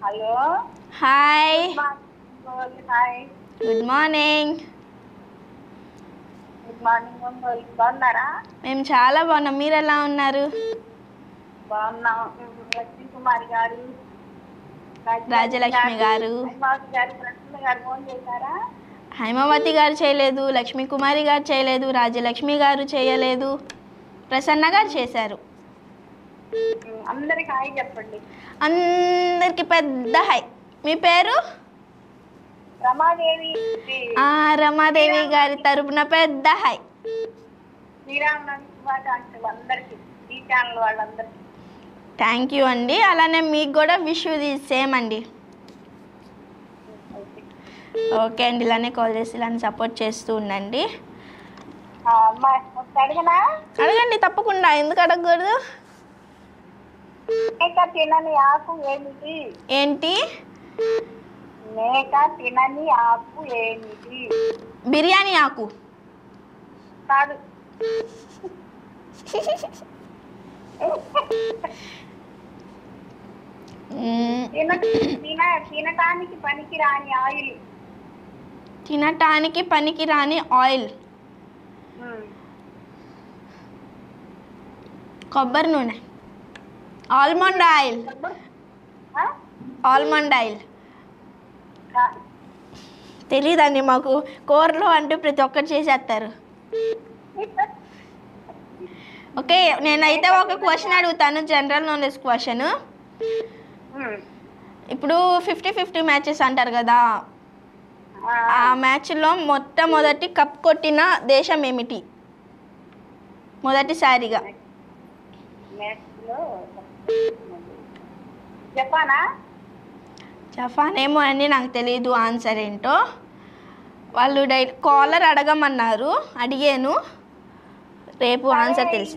Hello hi hi good morning. Good morning బాగున్నారా? మేము చాలా బాగున్నాం. మీరు ఎలా ఉన్నారు? బాగున్నాం. లక్ష్మీ కుమారి గారు, రాజలక్ష్మి గారు, హైమావతి గారు, ప్రసన్న గారు ఫోన్ చేశారా? హైమావతి గారు చేయలేదు, లక్ష్మీ కుమారి గారు చేయలేదు, రాజలక్ష్మి గారు చేయలేదు, ప్రసన్న గారు చేశారు. అందరికి హాయ్ చెప్పండి. అందరికి పెద్ద హాయ్. మీ పేరు? రమాదేవి. రమాదేవి గారి తరపున పెద్ద హాయ్. శ్రీరామనవమి శుభాకాంక్షలు అందరికి, ఈ ఛానల్ వాళ్ళందరికీ. థ్యాంక్ యూ అండి. అలానే మీకు కూడా విష్ ది సేమ్ అండి. ఓకే అండి, ఇలానే కాల్ చేసి ఇలానే సపోర్ట్ చేస్తూ ఉండండి. అడిగనా? అడగండి తప్పకుండా, ఎందుకు అడగకూడదు? మేక తినని ఆకు ఏమిటి? ఏంటి? మేక తినని ఆకు ఏమిటి? బిర్యానీ ఆకు. కాదు. తినటానికి పనికి రాని ఆయిల్. తినటానికి పనికి రాని ఆయిల్. కొబ్బరి నూనె. Almond oil. ఆల్మండ్ ఆయిల్ తెలీదండి మాకు. కూరలో అంటే ప్రతి ఒక్కరు చేసేస్తారు. ఓకే, నేనైతే ఒక క్వశ్చన్ అడుగుతాను, జనరల్ నాలెడ్జ్ క్వశ్చన్. ఇప్పుడు 50-50 మ్యాచెస్ అంటారు కదా, ఆ మ్యాచ్లో మొట్టమొదటి కప్ కొట్టిన దేశం ఏమిటి? మొదటిసారిగా. జపాన్ ఏమో అండి, నాకు తెలియదు ఆన్సర్ ఏంటో. వాళ్ళు కాలర్ అడగమన్నారు, అడిగాను. రేపు ఆన్సర్ తెలుసు.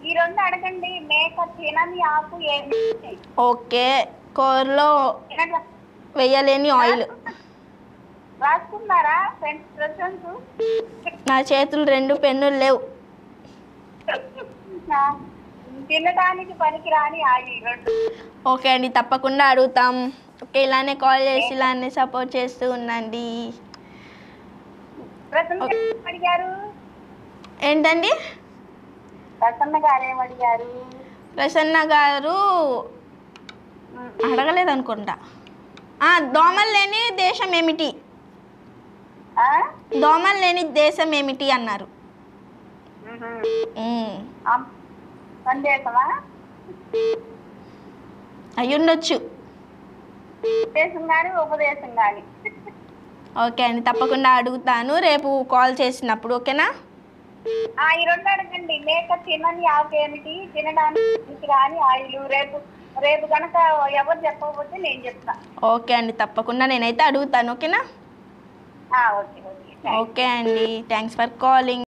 ఈ రెండు అడగండి. మేక తినని ఆకు ఏమిటి? ఓకే, కూరలో వేయలేని ఆయిల్. రాసుకున్నారా? నా చేతులు 2 పెన్నులు లేవు. తినడానికి పనికి రాని ఆయిల్ రెండు. ఓకే అండి, తప్పకుండా అడుగుతాం. ఓకే, ఇలానే కాల్ చేసి ఇలానే సపోర్ట్ చేస్తూ ఉండండి. అడిగారు ఏంటండి? ప్రసన్న గారు ఏమడిగారు? ప్రసన్న గారు అడగలేదు అనుకుంటా. దోమలు లేని దేశం ఏమిటి? దోమలు లేని దేశం ఏమిటి అన్నారు. సందేశమా? అయ్యుండొచ్చు. దేశం కానీ ఉపదేశం కానీ. ఓకే అండి, తప్పకుండా అడుగుతాను రేపు కాల్ చేసినప్పుడు. ఓకేనా? ఈ రెండు అడగండి. మేక తినని ఆకు ఏమిటి? తినడానికి రాని ఆయిల్. రేపు కనుక ఎవరు చెప్పకపోతే నేను చెప్తా. ఓకే అండి, తప్పకుండా నేనైతే అడుగుతాను. ఓకేనా? ఓకే. ఓకే అండి, థ్యాంక్స్ ఫర్ కాలింగ్.